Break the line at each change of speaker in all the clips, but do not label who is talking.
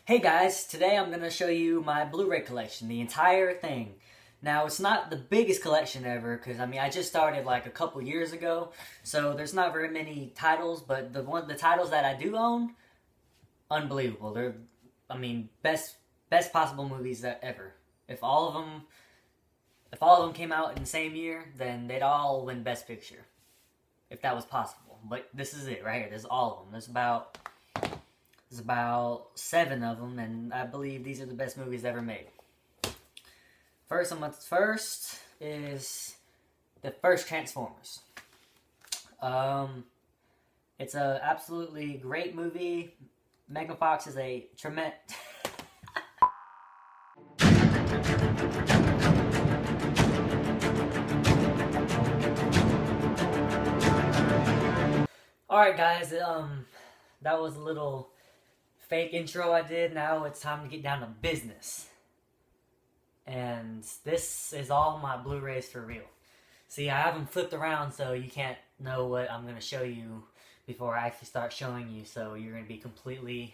Hey guys, today I'm going to show you my Blu Ray collection, the entire thing. Now, it's not the biggest collection ever, because I just started like a couple years ago, so there's not very many titles, but the titles that I do own, unbelievable. They're, best possible movies ever. If all of them came out in the same year, then they'd all win Best Picture, if that was possible. But this is it right here. There's all of them. There's about 7 of them, and I believe these are the best movies ever made. First is the first Transformers. It's a absolutely great movie. Megan Fox is a tremendous... Alright guys, that was a little fake intro I did. Now it's time to get down to business. And this is all my Blu-rays for real. See, I have them flipped around so you can't know what I'm going to show you before I actually start showing you. So you're going to be completely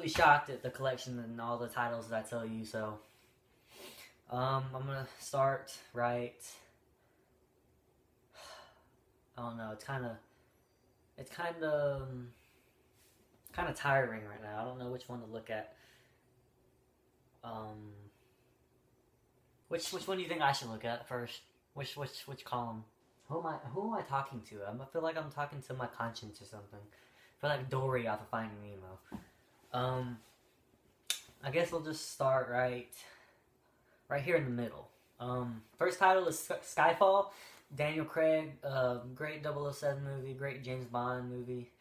shocked at the collection and all the titles that I tell you. So I'm going to start right... I don't know, it's kind of tiring right now. I don't know which one to look at. Which one do you think I should look at first? Which column? Who am I talking to? I feel like I'm talking to my conscience or something. I feel like Dory off of Finding Nemo. I guess we'll just start right here in the middle. First title is Skyfall. Daniel Craig, great 007 movie, great James Bond movie.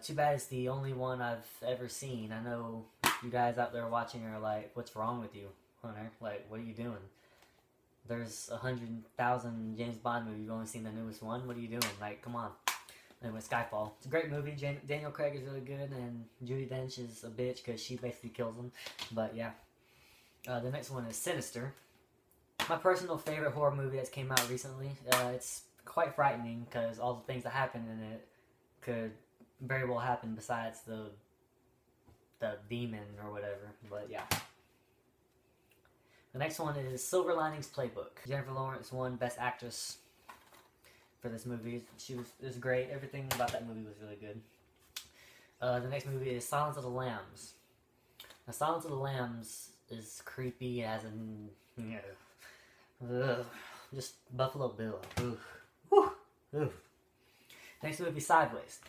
Too bad it's the only one I've ever seen. I know you guys out there watching are like, what's wrong with you, Hunter? Like, what are you doing? There's 100,000 James Bond movies. You've only seen the newest one. What are you doing? Like, come on. Anyway, Skyfall. It's a great movie. Daniel Craig is really good, and Judi Dench is a bitch because she basically kills him. But yeah. The next one is Sinister. My personal favorite horror movie that's came out recently. It's quite frightening because all the things that happen in it could very well happen besides the demon or whatever. But yeah. The next one is Silver Linings Playbook. Jennifer Lawrence won Best Actress for this movie. It was great. Everything about that movie was really good. The next movie is Silence of the Lambs. Now, Silence of the Lambs is creepy as in, just Buffalo Bill. Oof. Whew. Oof. Next movie, Sideways.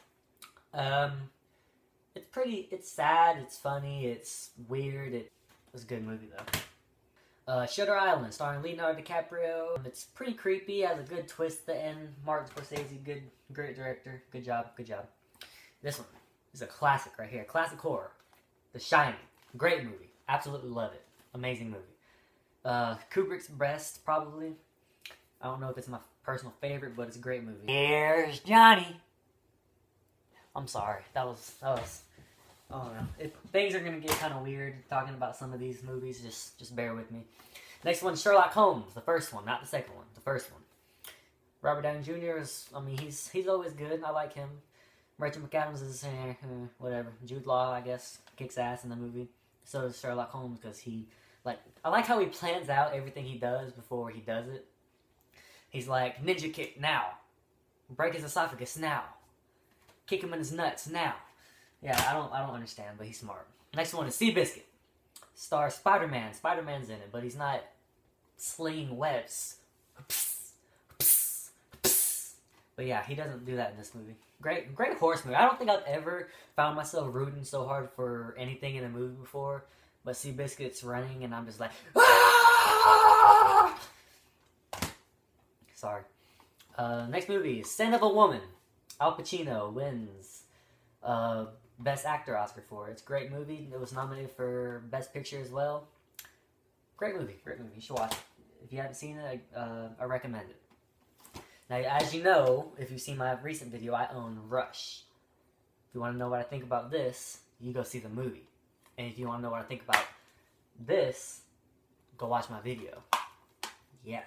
It's sad, it's funny, it's weird, it was a good movie though. Shutter Island, starring Leonardo DiCaprio. It's pretty creepy, has a good twist at the end. Martin Scorsese, great director, good job. This one is a classic right here, classic horror. The Shining, great movie, absolutely love it, amazing movie. Kubrick's best, probably. I don't know if it's my personal favorite, but it's a great movie. Here's Johnny. I'm sorry, that was, I don't know. Things are gonna get kind of weird talking about some of these movies, just bear with me. Next one, Sherlock Holmes, the first one, not the second one, the first one. Robert Downey Jr. is, he's always good, I like him. Rachel McAdams is, whatever. Jude Law, I guess, kicks ass in the movie. So does Sherlock Holmes, because I like how he plans out everything he does before he does it. He's like, ninja kick, now. Break his esophagus, now. Kick him in his nuts, now. Yeah, I don't understand, but he's smart. Next one is Seabiscuit. Stars Spider-Man. Spider-Man's in it, but he's not slinging webs. But yeah, he doesn't do that in this movie. Great horse movie. I don't think I've ever found myself rooting so hard for anything in a movie before. But Seabiscuit's running, and I'm just like, ah! Sorry. Next movie, Scent of a Woman. Al Pacino wins Best Actor Oscar for it. It's a great movie. It was nominated for Best Picture as well. Great movie. You should watch it. If you haven't seen it, I recommend it. Now, as you know, if you've seen my recent video, I own Rush. If you want to know what I think about this, you go see the movie. And if you want to know what I think about this, go watch my video. Yeah.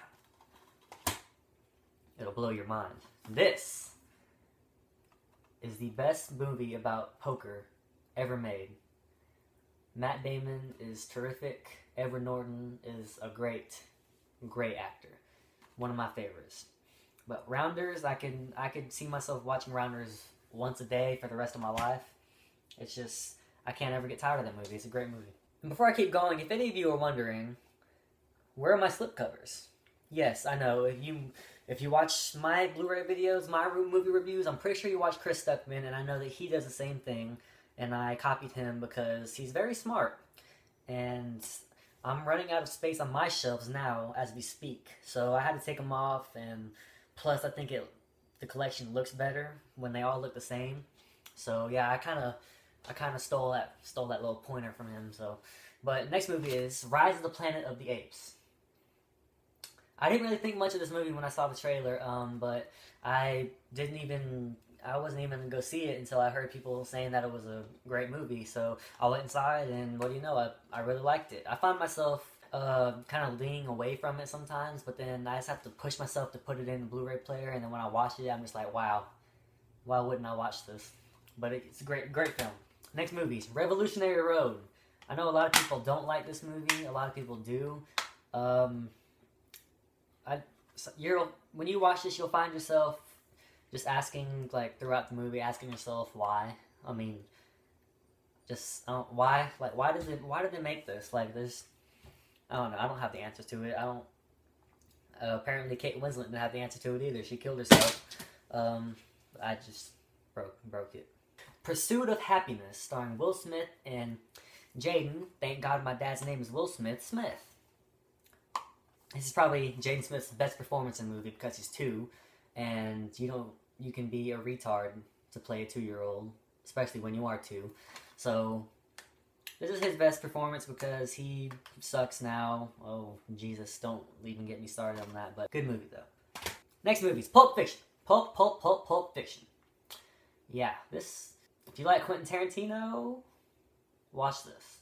It'll blow your mind. This is the best movie about poker ever made. Matt Damon is terrific. Edward Norton is a great actor. One of my favorites. But Rounders, I could see myself watching Rounders once a day for the rest of my life. It's just, I can't ever get tired of that movie. It's a great movie. And before I keep going, if any of you are wondering, where are my slipcovers? Yes, I know. If you watch my Blu Ray videos, my movie reviews, I'm pretty sure you watch Chris Stuckman, and I know that he does the same thing. And I copied him because he's very smart. And I'm running out of space on my shelves now as we speak. So I had to take them off, and plus I think the collection looks better when they all look the same. So yeah, I kind of stole that little pointer from him. So, but next movie is Rise of the Planet of the Apes. I didn't really think much of this movie when I saw the trailer, but I wasn't even going to go see it until I heard people saying that it was a great movie. So I went inside, and what do you know, I really liked it. I find myself kind of leaning away from it sometimes, but then I just have to push myself to put it in the Blu-ray player, and then when I watch it, I'm just like, wow, why wouldn't I watch this? But it's a great film. Next movie is Revolutionary Road. I know a lot of people don't like this movie. A lot of people do. When you watch this, you'll find yourself just asking, like, throughout the movie, asking yourself why. I mean, just why? Like, why did they make this? Like, there's, I don't know. I don't have the answers to it. I don't. Apparently, Kate Winslet didn't have the answer to it either. She killed herself. I just broke it. Pursuit of Happiness, starring Will Smith and Jaden. Thank God my dad's name is Will Smith. This is probably Jaden Smith's best performance in the movie because he's 2, and you can be a retard to play a 2-year-old, especially when you are 2. So this is his best performance because he sucks now. Oh, Jesus, don't even get me started on that, but good movie though. Next movie is Pulp Fiction. Pulp Fiction. Yeah, this, if you like Quentin Tarantino, watch this.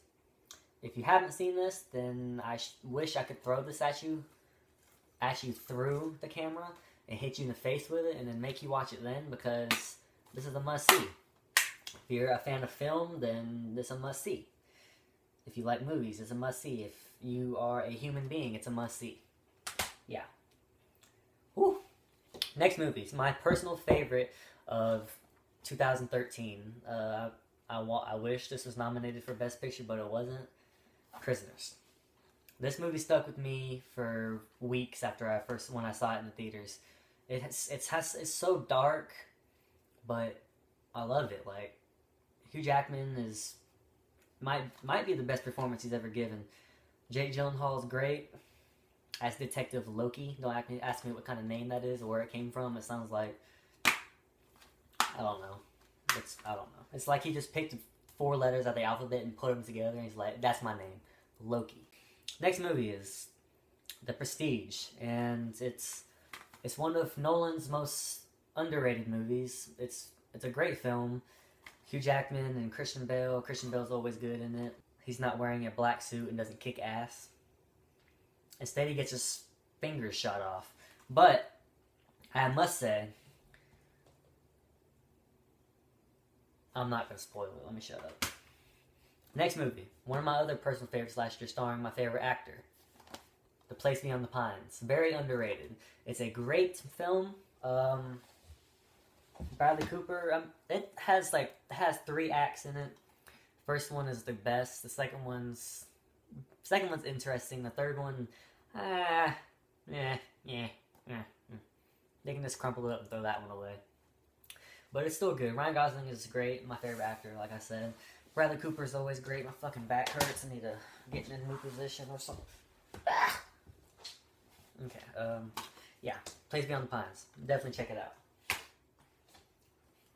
If you haven't seen this, then I wish I could throw this at you through the camera and hit you in the face with it and then make you watch it then, because this is a must-see. If you're a fan of film, then this is a must-see. If you like movies, it's a must-see. If you are a human being, it's a must-see. Yeah. Whew. Next movie is my personal favorite of 2013. I wish this was nominated for Best Picture, but it wasn't. Prisoners. This movie stuck with me for weeks after when I saw it in the theaters. It's so dark, but I love it. Like, Hugh Jackman might be the best performance he's ever given. Jake Gyllenhaal is great as Detective Loki. Don't ask me what kind of name that is or where it came from. It sounds like, I don't know. I don't know. It's like he just picked 4 letters out of the alphabet and put them together, and he's like, that's my name, Loki. Next movie is The Prestige, and it's one of Nolan's most underrated movies. It's a great film. Hugh Jackman and Christian Bale. Christian Bale's always good in it. He's not wearing a black suit and doesn't kick ass. Instead, he gets his fingers shot off. But I must say, I'm not going to spoil it. Let me shut up. Next movie. One of my other personal favorites last year, starring my favorite actor. The Place Beyond the Pines. Very underrated. It's a great film. Bradley Cooper. It has 3 acts in it. First one is the best. The second one's interesting. The third one, They can just crumple it up and throw that one away. But it's still good. Ryan Gosling is great. My favorite actor, like I said. Bradley Cooper's always great. My fucking back hurts. I need to get in a new position or something. Ah! Okay, yeah. Place Beyond the Pines. Definitely check it out.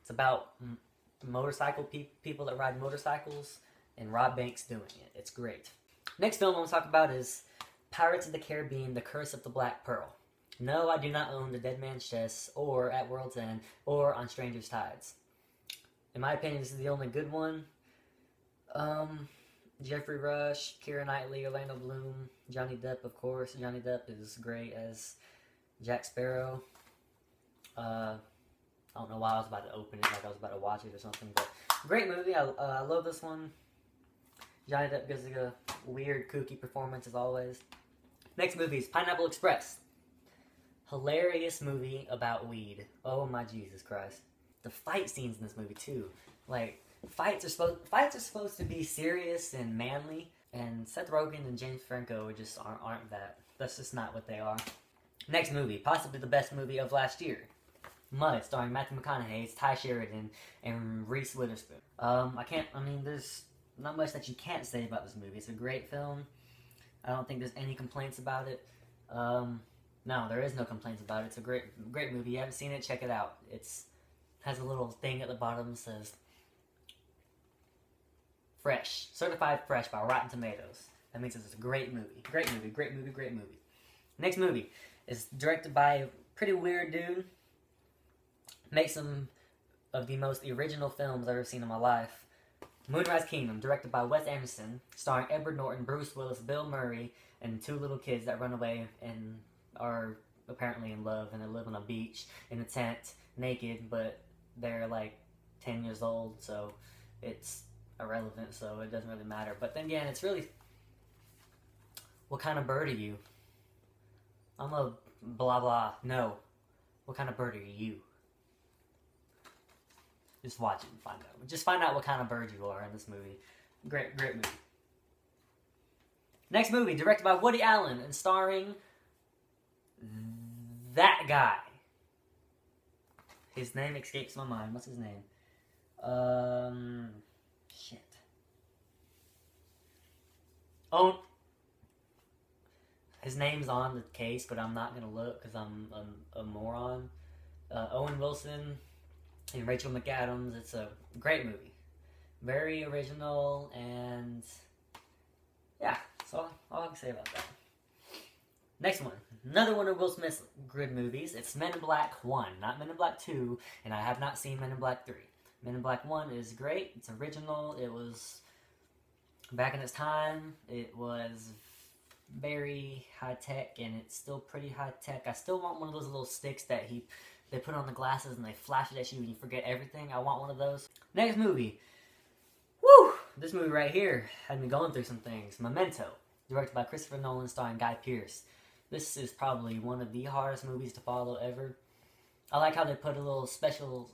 It's about motorcycle people that ride motorcycles and rob banks doing it. It's great. Next film I want to talk about is Pirates of the Caribbean, The Curse of the Black Pearl. No, I do not own The Dead Man's Chest, or At World's End, or On Stranger's Tides. In my opinion, this is the only good one. Jeffrey Rush, Keira Knightley, Orlando Bloom, Johnny Depp, of course. Johnny Depp is great as Jack Sparrow. I don't know why I was about to open it, like I was about to watch it or something, but great movie. I love this one. Johnny Depp gives like a weird, kooky performance as always. Next movie is Pineapple Express. Hilarious movie about weed. Oh my Jesus Christ. The fight scenes in this movie too. Like, fights are supposed to be serious and manly, and Seth Rogen and James Franco just aren't that. That's just not what they are. Next movie, possibly the best movie of last year. Mud, starring Matthew McConaughey, Ty Sheridan, and Reese Witherspoon. There's not much that you can't say about this movie. It's a great film. I don't think there's any complaints about it. No, there is no complaints about it. It's a great movie. You haven't seen it, check it out. It's has a little thing at the bottom that says fresh, certified fresh by Rotten Tomatoes. That means it's a great movie. Great movie, great movie, great movie. Next movie is directed by a pretty weird dude. Makes some of the most original films I've ever seen in my life. Moonrise Kingdom, directed by Wes Anderson, starring Edward Norton, Bruce Willis, Bill Murray, and two little kids that run away and are apparently in love, and they live on a beach in a tent, naked, but they're like 10 years old, so it's irrelevant, so it doesn't really matter. But then again, it's really, what kind of bird are you? I'm a blah blah. No. What kind of bird are you? Just watch it and find out. Just find out what kind of bird you are in this movie. Great movie. Next movie, directed by Woody Allen and starring that guy. His name escapes my mind. What's his name? Shit. Oh, his name's on the case, but I'm not gonna look because I'm a moron. Owen Wilson and Rachel McAdams. It's a great movie. Very original, and yeah, that's all I can say about that. Next one. Another one of Will Smith's good movies. It's Men in Black 1, not Men in Black 2, and I have not seen Men in Black 3. Men in Black 1 is great. It's original. It was, back in its time, it was very high-tech, and it's still pretty high-tech. I still want one of those little sticks that they put on the glasses and they flash it at you and you forget everything. I want one of those. Next movie. Woo! This movie right here had me going through some things. Memento, directed by Christopher Nolan, starring Guy Pearce. This is probably one of the hardest movies to follow ever. I like how they put a little special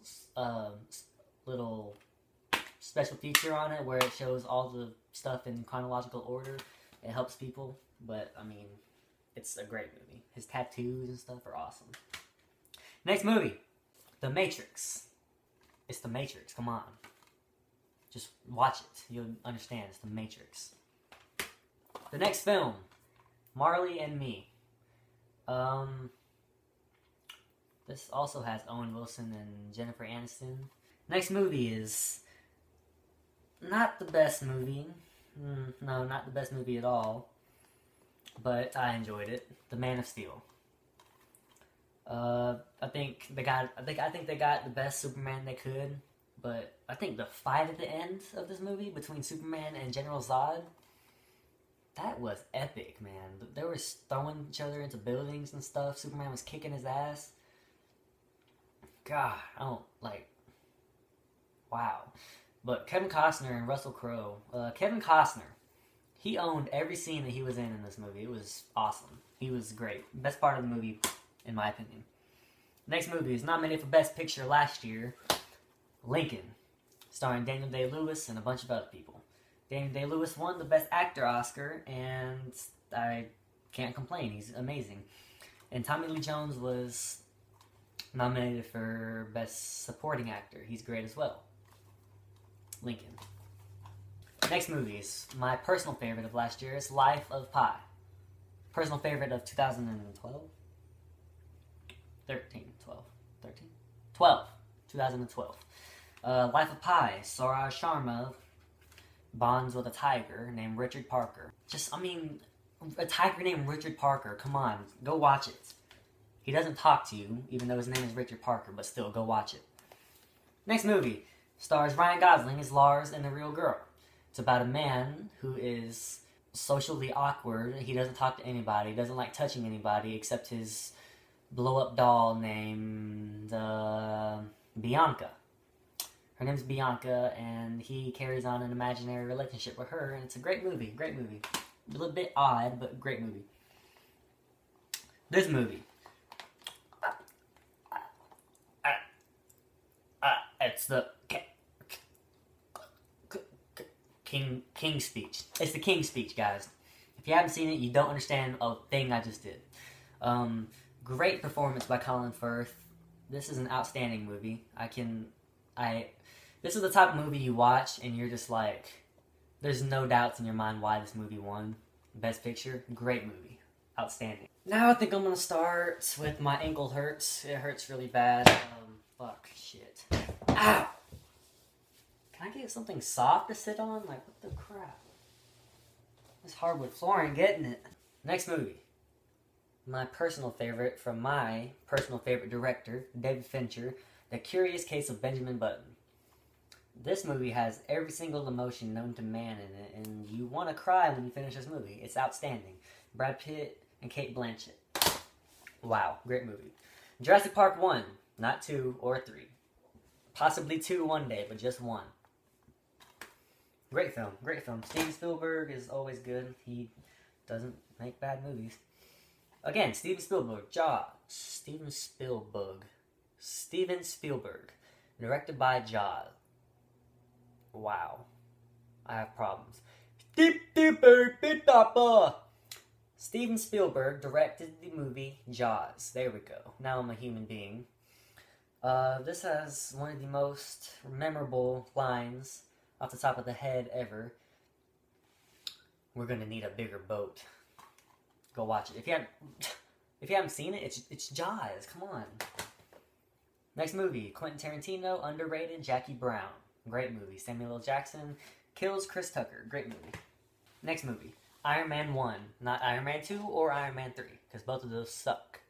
feature on it where it shows all the stuff in chronological order. It helps people, but I mean, it's a great movie. His tattoos and stuff are awesome. Next movie, The Matrix. It's The Matrix, come on. Just watch it, you'll understand, it's The Matrix. The next film, Marley and Me. This also has Owen Wilson and Jennifer Aniston. Next movie is not the best movie. No, not the best movie at all. But I enjoyed it. The Man of Steel. I think they got the best Superman they could. But I think the fight at the end of this movie between Superman and General Zod, that was epic, man. They were throwing each other into buildings and stuff. Superman was kicking his ass. God, wow. But Kevin Costner and Russell Crowe. Kevin Costner, he owned every scene that he was in this movie. It was awesome. He was great. Best part of the movie, in my opinion. Next movie is nominated for Best Picture last year. Lincoln, starring Daniel Day-Lewis and a bunch of other people. Daniel Day-Lewis won the Best Actor Oscar, and I can't complain. He's amazing. And Tommy Lee Jones was nominated for Best Supporting Actor. He's great as well. Lincoln. Next movie is my personal favorite of last year. It's Life of Pi. Personal favorite of 2012? 2012. Life of Pi. Saurabh Sharma bonds with a tiger named Richard Parker. A tiger named Richard Parker. Come on, go watch it. He doesn't talk to you, even though his name is Richard Parker, but still, go watch it. Next movie stars Ryan Gosling as Lars and the Real Girl. It's about a man who is socially awkward. He doesn't talk to anybody, doesn't like touching anybody except his blow-up doll named Bianca. Her name's Bianca, and he carries on an imaginary relationship with her, and it's a great movie. Great movie. A little bit odd, but great movie. This movie. It's the King speech. It's the King speech, guys. If you haven't seen it, you don't understand a thing I just did. Great performance by Colin Firth. This is an outstanding movie. This is the type of movie you watch and you're just like, there's no doubts in your mind why this movie won Best Picture. Great movie. Outstanding. Now I think I'm gonna start with my ankle hurts. It hurts really bad. Fuck, shit. Ow! Can I get something soft to sit on? Like, what the crap? This hardwood flooring getting it. Next movie. My personal favorite from my personal favorite director, David Fincher, The Curious Case of Benjamin Button. This movie has every single emotion known to man in it, and you want to cry when you finish this movie. It's outstanding. Brad Pitt and Kate Blanchett. Wow, great movie. Jurassic Park 1, not 2 or 3. Possibly 2 one day, but just 1. Great film, great film. Steven Spielberg is always good. He doesn't make bad movies. Again, Steven Spielberg, Jaws. Steven Spielberg. Directed by Jaws. Wow. I have problems. Steven Spielberg directed the movie Jaws. There we go. Now I'm a human being. This has one of the most memorable lines off the top of the head ever. We're gonna need a bigger boat. Go watch it. If you haven't seen it, it's Jaws. Come on. Next movie, Quentin Tarantino, underrated, Jackie Brown. Great movie. Samuel L. Jackson kills Chris Tucker. Great movie. Next movie, Iron Man 1. Not Iron Man 2 or Iron Man 3, because both of those suck.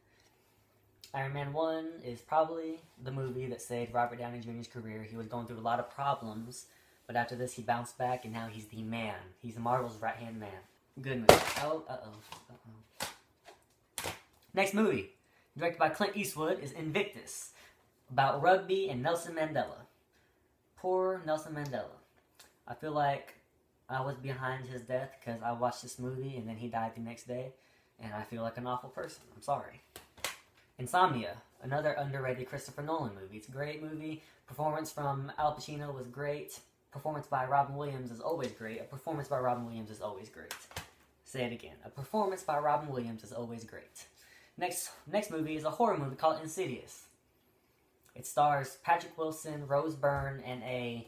Iron Man 1 is probably the movie that saved Robert Downey Jr.'s career. He was going through a lot of problems, but after this he bounced back, and now he's the man. He's Marvel's right-hand man. Good movie. Next movie, directed by Clint Eastwood, is Invictus, about rugby and Nelson Mandela. Poor Nelson Mandela. I feel like I was behind his death because I watched this movie and then he died the next day, and I feel like an awful person. I'm sorry. Insomnia, another underrated Christopher Nolan movie. It's a great movie. Performance from Al Pacino was great. Performance by Robin Williams is always great. A performance by Robin Williams is always great. Say it again. A performance by Robin Williams is always great. Next movie is a horror movie called Insidious. It stars Patrick Wilson, Rose Byrne, and a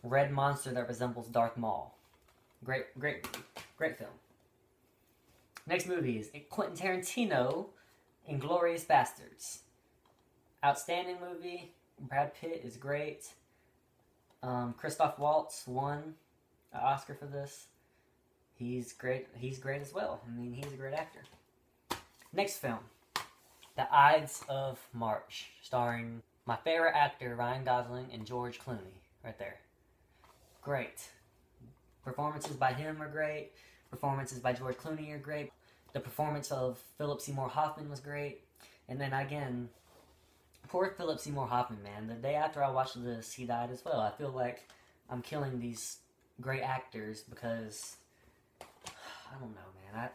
red monster that resembles Darth Maul. Great movie. Great film. Next movie is Quentin Tarantino, Inglourious Bastards. Outstanding movie. Brad Pitt is great. Christoph Waltz won an Oscar for this. He's great. He's great as well. I mean, he's a great actor. Next film, The Ides of March, starring my favorite actor, Ryan Gosling, and George Clooney. Right there. Great. Performances by him are great. Performances by George Clooney are great. The performance of Philip Seymour Hoffman was great. And then again, poor Philip Seymour Hoffman, man. The day after I watched this, he died as well. I feel like I'm killing these great actors because, I don't know, man.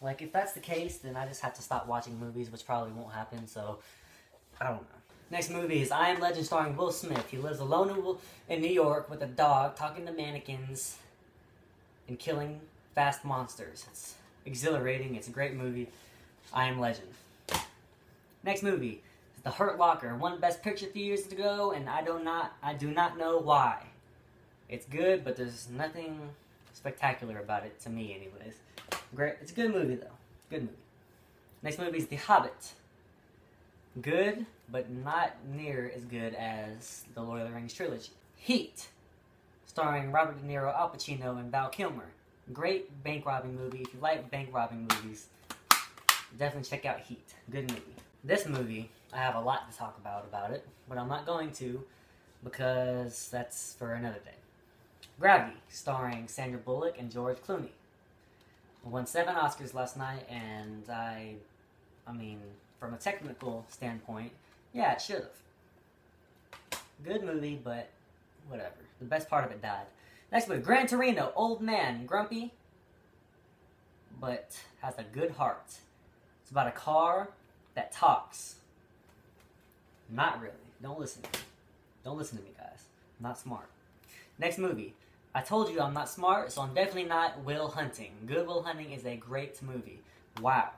Like, if that's the case, then I just have to stop watching movies, which probably won't happen, so I don't know. Next movie is I Am Legend, starring Will Smith. He lives alone in New York with a dog, talking to mannequins, and killing fast monsters. It's exhilarating. It's a great movie. I Am Legend. Next movie is The Hurt Locker. Won Best Picture a few years ago, and I do not know why. It's good, but there's nothing spectacular about it, to me anyways. Great. It's a good movie, though. Good movie. Next movie is The Hobbit. Good, but not near as good as the Lord of the Rings trilogy. Heat, starring Robert De Niro, Al Pacino, and Val Kilmer. Great bank robbing movie. If you like bank robbing movies, definitely check out Heat. Good movie. This movie, I have a lot to talk about it, but I'm not going to because that's for another day. Gravity, starring Sandra Bullock and George Clooney. Won 7 Oscars last night, and I mean, from a technical standpoint, yeah, it should have. Good movie, but whatever. The best part of it died. Next movie, Gran Torino. Old man, grumpy, but has a good heart. It's about a car that talks. Not really. Don't listen to me. Don't listen to me, guys. I'm not smart. Next movie. I told you I'm not smart, so I'm definitely not Will Hunting. Good Will Hunting is a great movie. Wow.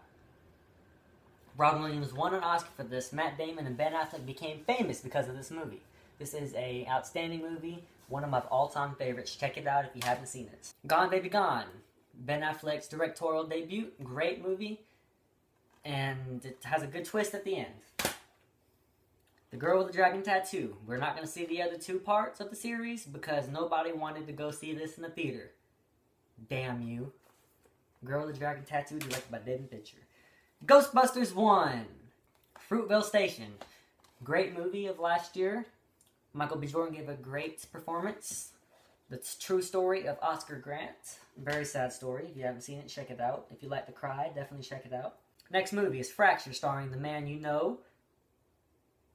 Robin Williams won an Oscar for this. Matt Damon and Ben Affleck became famous because of this movie. This is an outstanding movie. One of my all-time favorites. Check it out if you haven't seen it. Gone Baby Gone. Ben Affleck's directorial debut. Great movie. And it has a good twist at the end. The Girl with the Dragon Tattoo. We're not going to see the other two parts of the series because nobody wanted to go see this in the theater. Damn you. Girl with the Dragon Tattoo, directed by David Fincher. Ghostbusters 1. Fruitvale Station. Great movie of last year. Michael B. Jordan gave a great performance. The true story of Oscar Grant. Very sad story. If you haven't seen it, check it out. If you like to cry, definitely check it out. Next movie is Fracture, starring the man you know,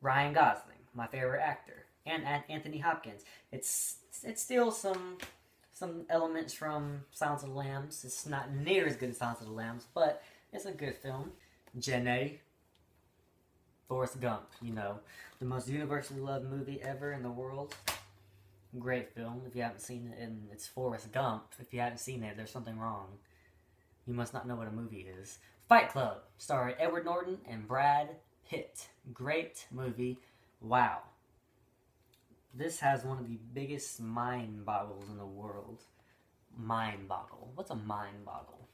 Ryan Gosling, my favorite actor, and Anthony Hopkins. It's still some elements from Silence of the Lambs. It's not near as good as Silence of the Lambs, but it's a good film. Jenny, Forrest Gump, you know, the most universally loved movie ever in the world. Great film. If you haven't seen it, and it's Forrest Gump. If you haven't seen it, there's something wrong. You must not know what a movie is. Fight Club, starring Edward Norton and Brad Pitt. Great movie. Wow. This has one of the biggest mind boggles in the world. Mind boggle. What's a mind boggle?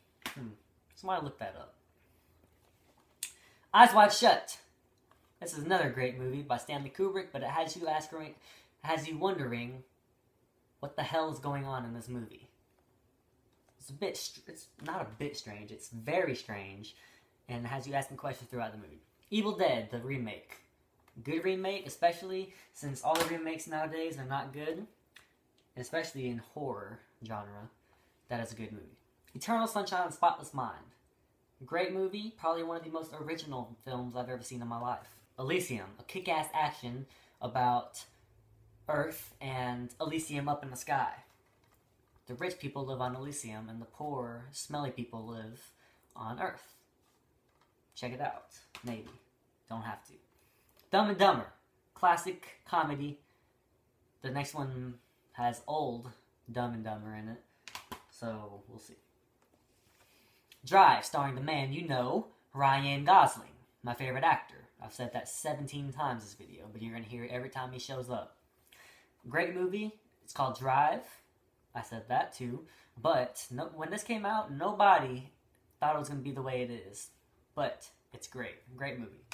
Somebody look that up. Eyes Wide Shut. This is another great movie by Stanley Kubrick, but it has you wondering what the hell is going on in this movie. It's not a bit strange, it's very strange, and it has you asking questions throughout the movie. Evil Dead, the remake. Good remake, especially since all the remakes nowadays are not good, especially in horror genre. That is a good movie. Eternal Sunshine of the Spotless Mind. Great movie, probably one of the most original films I've ever seen in my life. Elysium, a kick-ass action about Earth and Elysium up in the sky. The rich people live on Elysium, and the poor, smelly people live on Earth. Check it out. Maybe. Don't have to. Dumb and Dumber. Classic comedy. The next one has old Dumb and Dumber in it. So, we'll see. Drive, starring the man you know, Ryan Gosling. My favorite actor. I've said that 17 times this video, but you're going to hear it every time he shows up. Great movie. It's called Drive. I said that too. But when this came out, nobody thought it was going to be the way it is. But it's great. Great movie.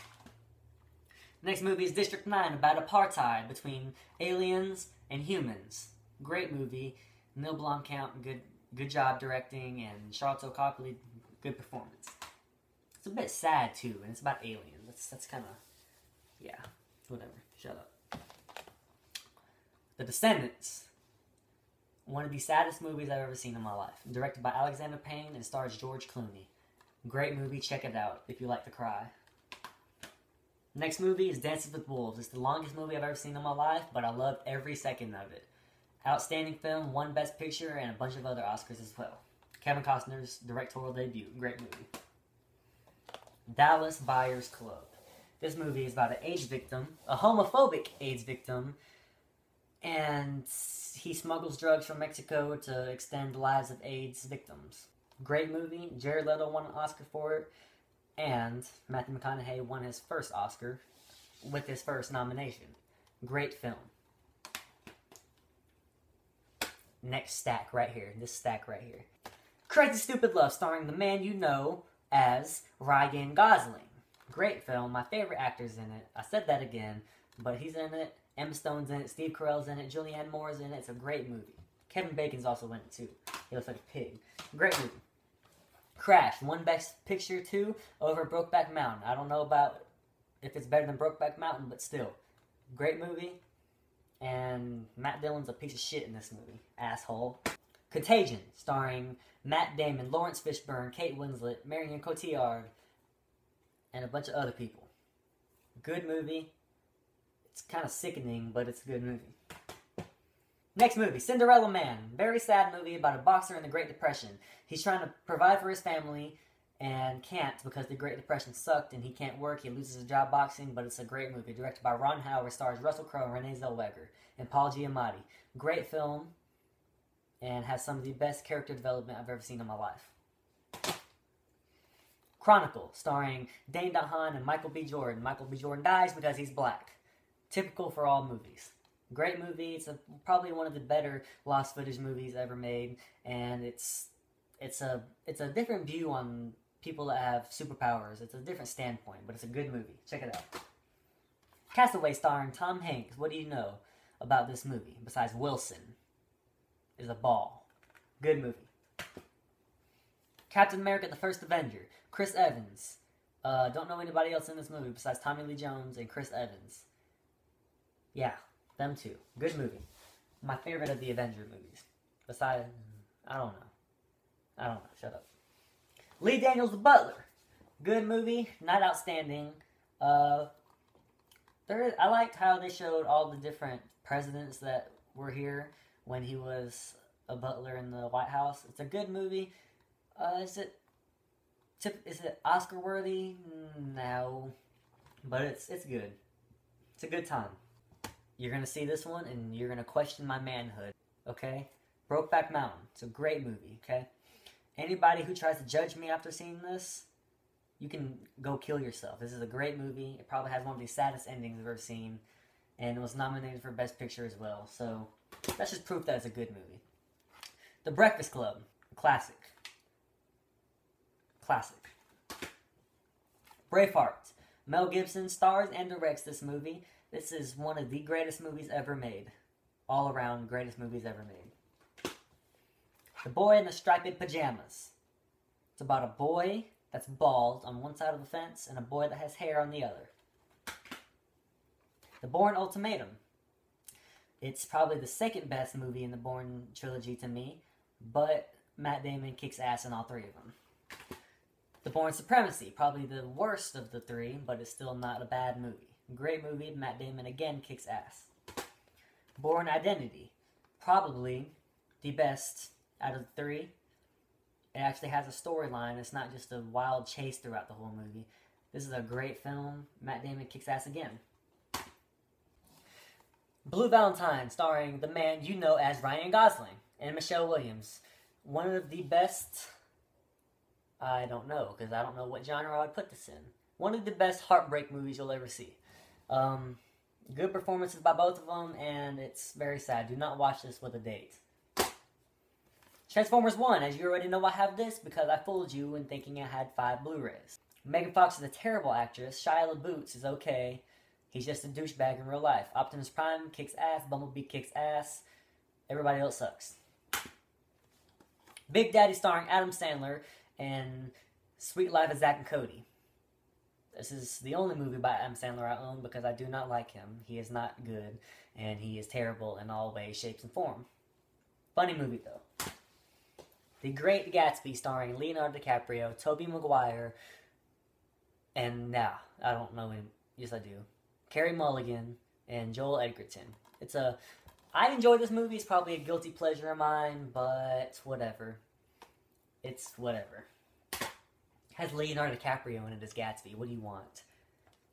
Next movie is District 9, about apartheid between aliens and humans. Great movie. Neil Blomkamp, good job directing, and Charlotte Copley, good performance. It's a bit sad too, and it's about aliens. That's kind of, yeah, whatever. Shut up. The Descendants. One of the saddest movies I've ever seen in my life. Directed by Alexander Payne and stars George Clooney. Great movie, check it out if you like to cry. Next movie is Dances with Wolves. It's the longest movie I've ever seen in my life, but I loved every second of it. Outstanding film, won Best Picture, and a bunch of other Oscars as well. Kevin Costner's directorial debut. Great movie. Dallas Buyers Club. This movie is about an AIDS victim, a homophobic AIDS victim, and he smuggles drugs from Mexico to extend the lives of AIDS victims. Great movie. Jared Leto won an Oscar for it, and Matthew McConaughey won his first Oscar with his first nomination. Great film. Next stack right here. This stack right here. Crazy Stupid Love, starring the man you know as Ryan Gosling. Great film. My favorite actor's in it. I said that again, but he's in it. Emma Stone's in it. Steve Carell's in it. Julianne Moore's in it. It's a great movie. Kevin Bacon's also in it too. He looks like a pig. Great movie. Crash. Won Best Picture too over Brokeback Mountain. I don't know about if it's better than Brokeback Mountain, but still. Great movie. And Matt Dillon's a piece of shit in this movie. Asshole. Contagion. Starring Matt Damon, Lawrence Fishburne, Kate Winslet, Marion Cotillard, and a bunch of other people. Good movie. It's kind of sickening, but it's a good movie. Next movie, Cinderella Man. Very sad movie about a boxer in the Great Depression. He's trying to provide for his family and can't because the Great Depression sucked and he can't work. He loses his job boxing, but it's a great movie. Directed by Ron Howard, stars Russell Crowe and Renee Zellweger and Paul Giamatti. Great film and has some of the best character development I've ever seen in my life. Chronicle, starring Dane DeHaan and Michael B. Jordan. Michael B. Jordan dies because he's black. Typical for all movies. Great movie. It's probably one of the better lost footage movies ever made, and it's a different view on people that have superpowers. It's a different standpoint, but it's a good movie. Check it out. Castaway, starring Tom Hanks. What do you know about this movie besides Wilson is a ball? Good movie. Captain America: The First Avenger. Chris Evans. Don't know anybody else in this movie besides Tommy Lee Jones and Chris Evans. Yeah, them two. Good movie. My favorite of the Avenger movies. Besides, I don't know. Shut up. Lee Daniels, The Butler. Good movie. Not outstanding. I liked how they showed all the different presidents that were here when he was a butler in the White House. It's a good movie. Is it Oscar worthy? No, but it's good. It's a good time. You're gonna see this one and you're gonna question my manhood. Okay, Brokeback Mountain. It's a great movie. Okay, anybody who tries to judge me after seeing this, you can go kill yourself. This is a great movie. It probably has one of the saddest endings I've ever seen, and it was nominated for Best Picture as well. So that's just proof that it's a good movie. The Breakfast Club. Classic. Braveheart. Mel Gibson stars and directs this movie. This is one of the greatest movies ever made. All around greatest movies ever made. The Boy in the Striped Pajamas. It's about a boy that's bald on one side of the fence and a boy that has hair on the other. The Bourne Ultimatum. It's probably the second best movie in the Bourne trilogy to me, but Matt Damon kicks ass in all three of them. The Bourne Supremacy, probably the worst of the three, but it's still not a bad movie. Great movie, Matt Damon again kicks ass. Bourne Identity, probably the best out of the three. It actually has a storyline, it's not just a wild chase throughout the whole movie. This is a great film, Matt Damon kicks ass again. Blue Valentine, starring the man you know as Ryan Gosling and Michelle Williams. One of the best... I don't know, because I don't know what genre I would put this in. One of the best heartbreak movies you'll ever see. Good performances by both of them, and it's very sad. Do not watch this with a date. Transformers 1. As you already know, I have this because I fooled you in thinking I had 5 Blu-rays. Megan Fox is a terrible actress. Shia LaBeouf is okay. He's just a douchebag in real life. Optimus Prime kicks ass. Bumblebee kicks ass. Everybody else sucks. Big Daddy, starring Adam Sandler and Sweet Life of Zack and Cody. This is the only movie by Adam Sandler I own because I do not like him. He is not good, and he is terrible in all ways, shapes, and form. Funny movie, though. The Great Gatsby, starring Leonardo DiCaprio, Tobey Maguire, and I don't know him. Yes, I do. Carey Mulligan and Joel Edgerton. I enjoy this movie. It's probably a guilty pleasure of mine, but whatever. It's whatever. Has Leonardo DiCaprio in it as Gatsby. What do you want?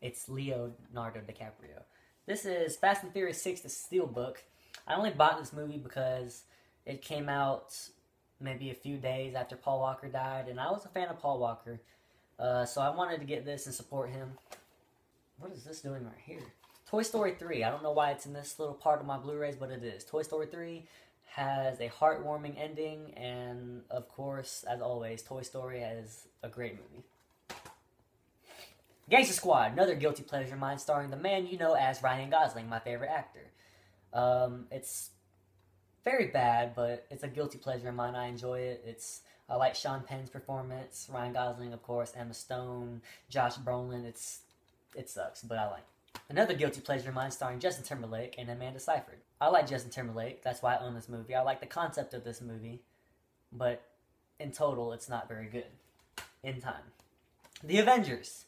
It's Leonardo DiCaprio. This is Fast and Furious 6, the Steelbook. I only bought this movie because it came out maybe a few days after Paul Walker died, and I was a fan of Paul Walker, so I wanted to get this and support him. What is this doing right here? Toy Story 3. I don't know why it's in this little part of my Blu-rays, but it is. Toy Story 3 has a heartwarming ending, and of course, as always, Toy Story is a great movie. Gangsta Squad, another guilty pleasure of mine, starring the man you know as Ryan Gosling, my favorite actor. It's very bad, but it's a guilty pleasure of mine. I enjoy it. I like Sean Penn's performance, Ryan Gosling, of course, Emma Stone, Josh Brolin. It sucks, but I like it. Another guilty pleasure of mine, starring Justin Timberlake and Amanda Seyfried. I like Justin Timberlake. That's why I own this movie. I like the concept of this movie, but in total, it's not very good. In time. The Avengers.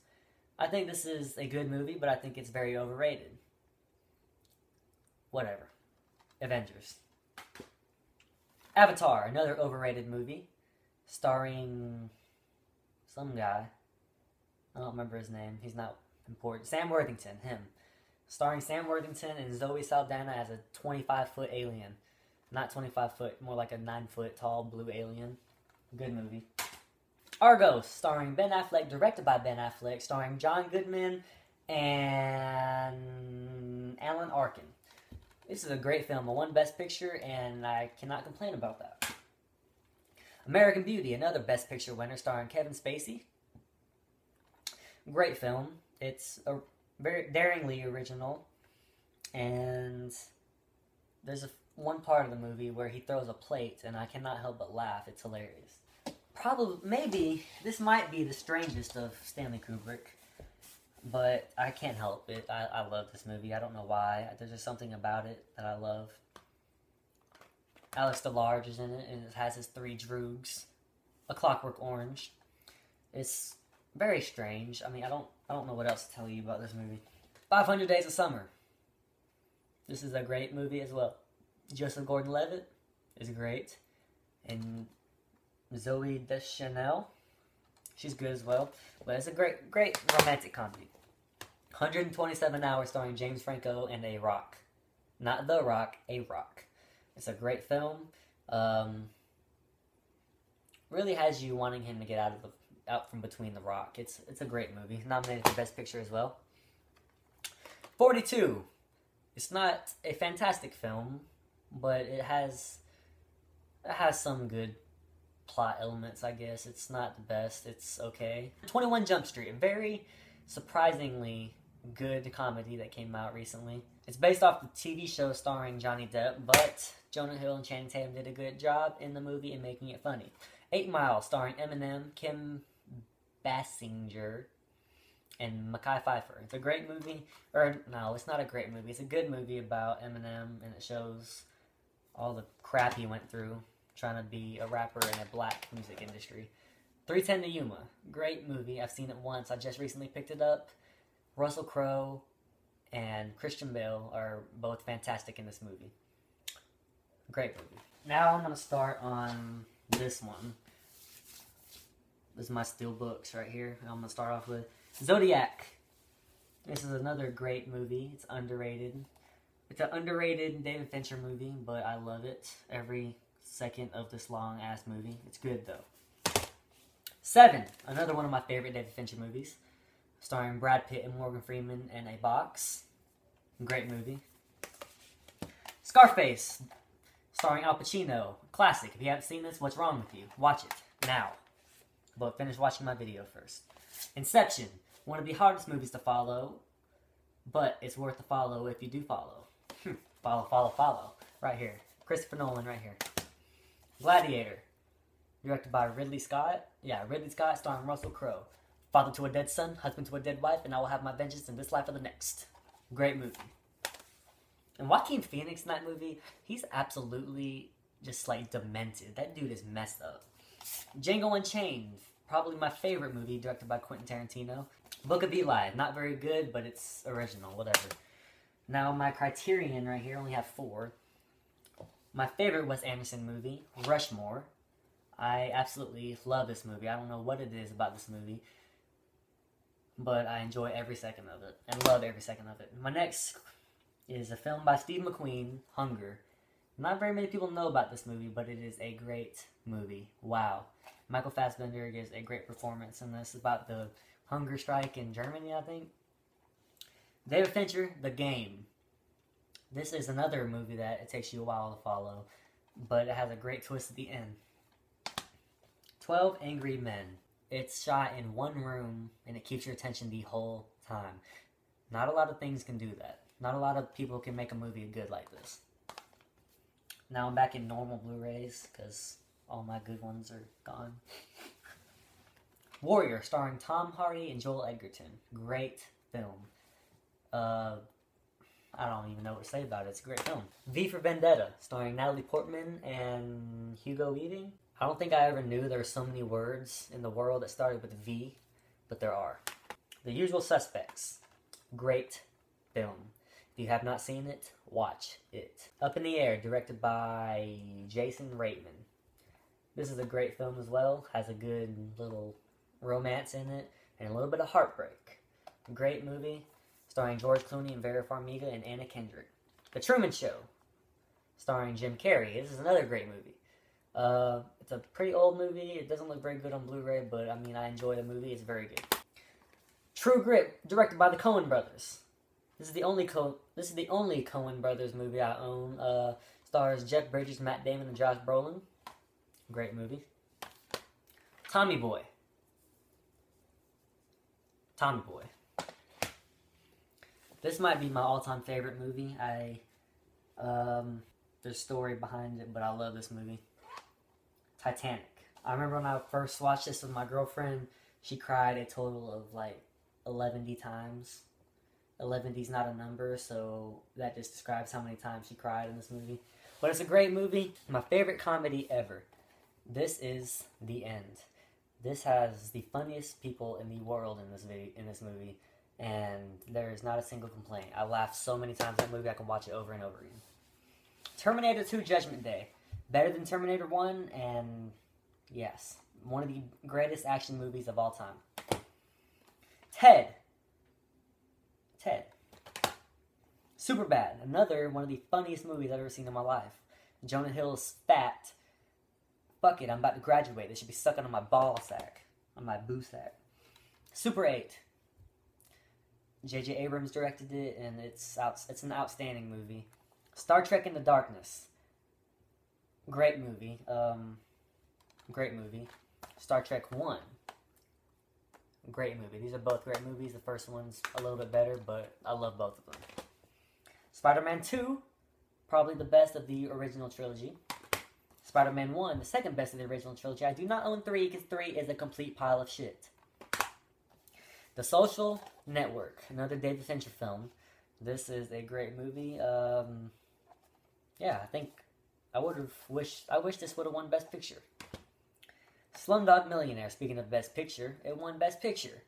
I think this is a good movie, but I think it's very overrated. Whatever. Avengers. Avatar, another overrated movie, starring some guy. I don't remember his name. He's not important. Sam Worthington, him. Starring Sam Worthington and Zoe Saldana as a 25-foot alien. Not 25 foot, more like a 9-foot tall blue alien. Good movie. Argo, starring Ben Affleck, directed by Ben Affleck, starring John Goodman and Alan Arkin. This is a great film. It won Best Picture, and I cannot complain about that. American Beauty, another Best Picture winner, starring Kevin Spacey. Great film. It's a very daringly original, and there's one part of the movie where he throws a plate, and I cannot help but laugh. It's hilarious. Maybe, this might be the strangest of Stanley Kubrick, but I can't help it. I love this movie. I don't know why. There's just something about it that I love. Alex DeLarge is in it, and it has his 3 droogs. A Clockwork Orange. It's very strange. I mean, I don't know what else to tell you about this movie. 500 Days of Summer. This is a great movie as well. Joseph Gordon-Levitt is great, and Zoe Deschanel, she's good as well. But it's a great romantic comedy. 127 Hours, starring James Franco and A Rock. Not The Rock, A Rock. It's a great film. Really has you wanting him to get out from between the rock. It's a great movie. Nominated for Best Picture as well. 42. It's not a fantastic film, but it has some good plot elements, I guess. It's not the best. It's okay. 21 Jump Street, a very surprisingly good comedy that came out recently. It's based off the TV show starring Johnny Depp, but Jonah Hill and Channing Tatum did a good job in the movie in making it funny. 8 Mile, starring Eminem, Kim Basinger, and Mekhi Phifer. It's a great movie. Or, no, it's not a great movie. It's a good movie about Eminem, and it shows all the crap he went through trying to be a rapper in a black music industry. 3:10 to Yuma. Great movie. I've seen it once. I just recently picked it up. Russell Crowe and Christian Bale are both fantastic in this movie. Great movie. Now I'm going to start on this one. This is my steel books right here. I'm going to start off with Zodiac. This is another great movie. It's underrated. It's an underrated David Fincher movie, but I love it. Every second of this long-ass movie. It's good, though. 7. Another one of my favorite David Fincher movies. Starring Brad Pitt and Morgan Freeman in a box. Great movie. Scarface. Starring Al Pacino. Classic. If you haven't seen this, what's wrong with you? Watch it. Now. But finish watching my video first. Inception. One of the hardest movies to follow. But it's worth the follow if you do follow. Follow. Right here. Christopher Nolan right here. Gladiator. Directed by Ridley Scott. Yeah, Ridley Scott starring Russell Crowe. Father to a dead son, husband to a dead wife, and I will have my vengeance in this life or the next. Great movie. And Joaquin Phoenix in that movie, he's absolutely just like demented. That dude is messed up. Django Unchained. Probably my favorite movie, directed by Quentin Tarantino. Book of Eli. Not very good, but it's original, whatever. Now my criterion right here, only have 4. My favorite Wes Anderson movie, Rushmore. I absolutely love this movie. I don't know what it is about this movie, but I enjoy every second of it and love every second of it. My next is a film by Steve McQueen, Hunger. Not very many people know about this movie, but it is a great movie. Wow. Michael Fassbender gives a great performance in this. It's about the hunger strike in Germany, I think. David Fincher, The Game. This is another movie that it takes you a while to follow, but it has a great twist at the end. 12 Angry Men. It's shot in one room, and it keeps your attention the whole time. Not a lot of things can do that. Not a lot of people can make a movie good like this. Now I'm back in normal Blu-rays, because all my good ones are gone. Warrior, starring Tom Hardy and Joel Edgerton. Great film. I don't even know what to say about it. It's a great film. V for Vendetta, starring Natalie Portman and Hugo Weaving. I don't think I ever knew there were so many words in the world that started with V, but there are. The Usual Suspects. Great film. If you have not seen it, watch it. Up in the Air, directed by Jason Reitman. This is a great film as well. Has a good little romance in it and a little bit of heartbreak. Great movie, starring George Clooney and Vera Farmiga and Anna Kendrick. The Truman Show, starring Jim Carrey. This is another great movie. It's a pretty old movie. It doesn't look very good on Blu-ray, but I mean, I enjoy the movie. It's very good. True Grit, directed by the Coen brothers. This is the only Coen brothers movie I own. Stars Jeff Bridges, Matt Damon, and Josh Brolin. Great movie. Tommy Boy. Tommy Boy. This might be my all-time favorite movie. There's a story behind it, but I love this movie. Titanic. I remember when I first watched this with my girlfriend, she cried a total of like 11 times. 11's not a number, so that just describes how many times she cried in this movie. But it's a great movie. My favorite comedy ever. This is The End. This has the funniest people in the world in this movie, and there is not a single complaint. I laughed so many times in that movie I can watch it over and over again. Terminator 2 Judgment Day. Better than Terminator 1, and yes, one of the greatest action movies of all time. Ted. Superbad. Another one of the funniest movies I've ever seen in my life. Jonah Hill's fat. Fuck it, I'm about to graduate. They should be sucking on my ball sack. On my boo sack. Super 8. J.J. Abrams directed it, and it's an outstanding movie. Star Trek Into Darkness. Great movie. Great movie. Star Trek 1. Great movie. These are both great movies. The first one's a little bit better, but I love both of them. Spider-Man 2. Probably the best of the original trilogy. Spider-Man 1. The second best of the original trilogy. I do not own 3 because 3 is a complete pile of shit. The Social Network. Another David Fincher film. This is a great movie. Yeah, I wish this would have won Best Picture. Slumdog Millionaire, speaking of Best Picture, it won Best Picture.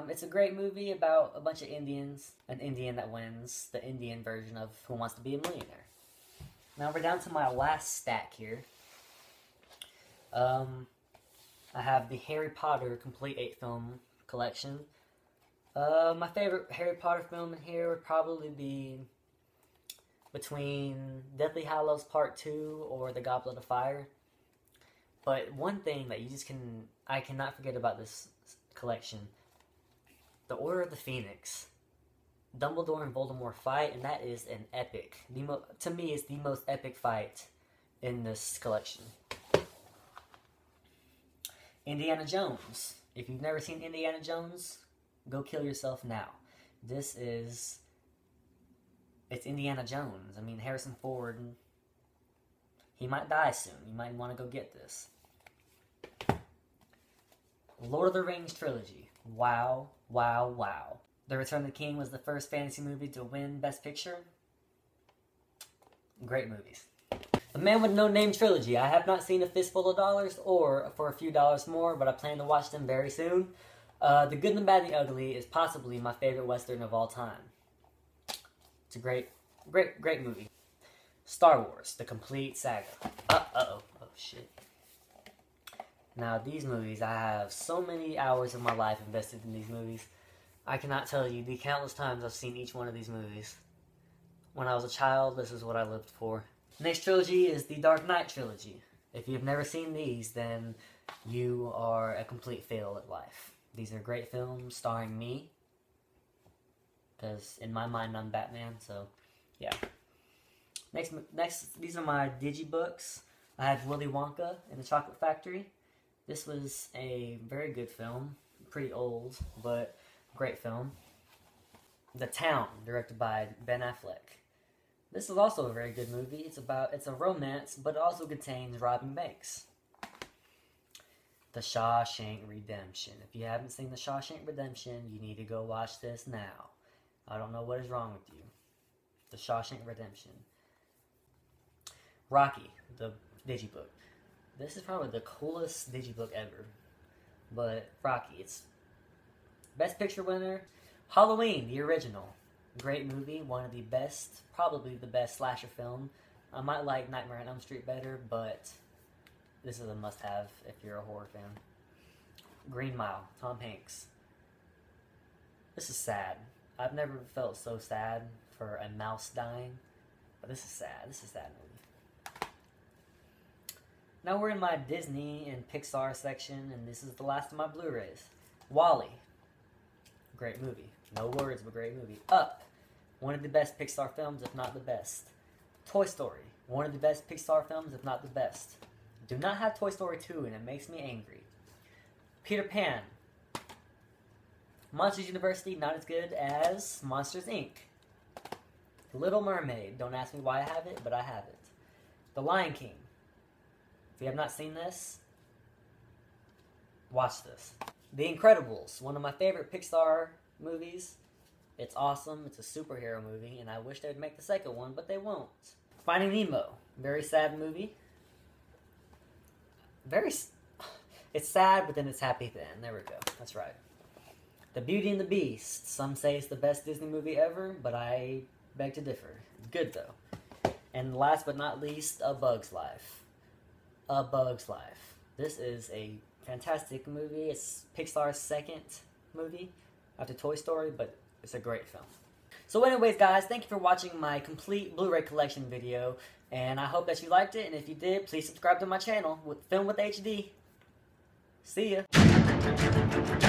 It's a great movie about a bunch of Indians, an Indian that wins, the Indian version of Who Wants to Be a Millionaire. Now we're down to my last stack here. I have the Harry Potter complete 8-film collection. My favorite Harry Potter film in here would probably be between Deathly Hallows Part 2 or The Goblet of Fire. But one thing that I cannot forget about this collection, the Order of the Phoenix. Dumbledore and Voldemort fight, and that is an epic. To me, it's the most epic fight in this collection. Indiana Jones. If you've never seen Indiana Jones, go kill yourself now. It's Indiana Jones. I mean, Harrison Ford, he might die soon. You might want to go get this. Lord of the Rings trilogy. Wow, wow, wow. The Return of the King was the first fantasy movie to win Best Picture. Great movies. The Man with No Name trilogy. I have not seen A Fistful of Dollars or For a Few Dollars More, but I plan to watch them very soon. The Good, the Bad, and the Ugly is possibly my favorite Western of all time. It's a great movie. Star Wars, the complete saga. Oh shit. Now, these movies, I have so many hours of my life invested in these movies. I cannot tell you the countless times I've seen each one of these movies. When I was a child, this is what I lived for. Next trilogy is the Dark Knight trilogy. If you've never seen these, then you are a complete fail at life. These are great films starring me. Because in my mind, I'm Batman, so yeah. Next, these are my digibooks. I have Willy Wonka and the Chocolate Factory. This was a very good film. Pretty old, but great film. The Town, directed by Ben Affleck. This is also a very good movie. It's a romance, but it also contains robbing banks. The Shawshank Redemption. If you haven't seen The Shawshank Redemption, you need to go watch this now. I don't know what is wrong with you. The Shawshank Redemption. Rocky, the digibook. This is probably the coolest digibook ever. But Rocky, it's Best Picture winner. Halloween, the original. Great movie, one of the best, probably the best slasher film. I might like Nightmare on Elm Street better, but this is a must-have if you're a horror fan. Green Mile, Tom Hanks. This is sad. I've never felt so sad for a mouse dying, but this is sad. This is a sad movie. Now we're in my Disney and Pixar section, and this is the last of my Blu-rays. WALL-E. Great movie. No words, but great movie. Up. One of the best Pixar films, if not the best. Toy Story. One of the best Pixar films, if not the best. Do not have Toy Story 2, and it makes me angry. Peter Pan. Monsters University, not as good as Monsters, Inc. The Little Mermaid. Don't ask me why I have it, but I have it. The Lion King. If you have not seen this, watch this. The Incredibles. One of my favorite Pixar movies. It's awesome. It's a superhero movie, and I wish they'd make the second one, but they won't. Finding Nemo. Very sad movie. It's sad, but then it's happy at the end. There we go. That's right. The Beauty and the Beast. Some say it's the best Disney movie ever, but I beg to differ. Good, though. And last but not least, A Bug's Life. A Bug's Life. This is a fantastic movie. It's Pixar's second movie after Toy Story, but it's a great film. So anyways, guys, thank you for watching my complete Blu-ray collection video, and I hope that you liked it, and if you did, please subscribe to my channel, Film with HD. See ya!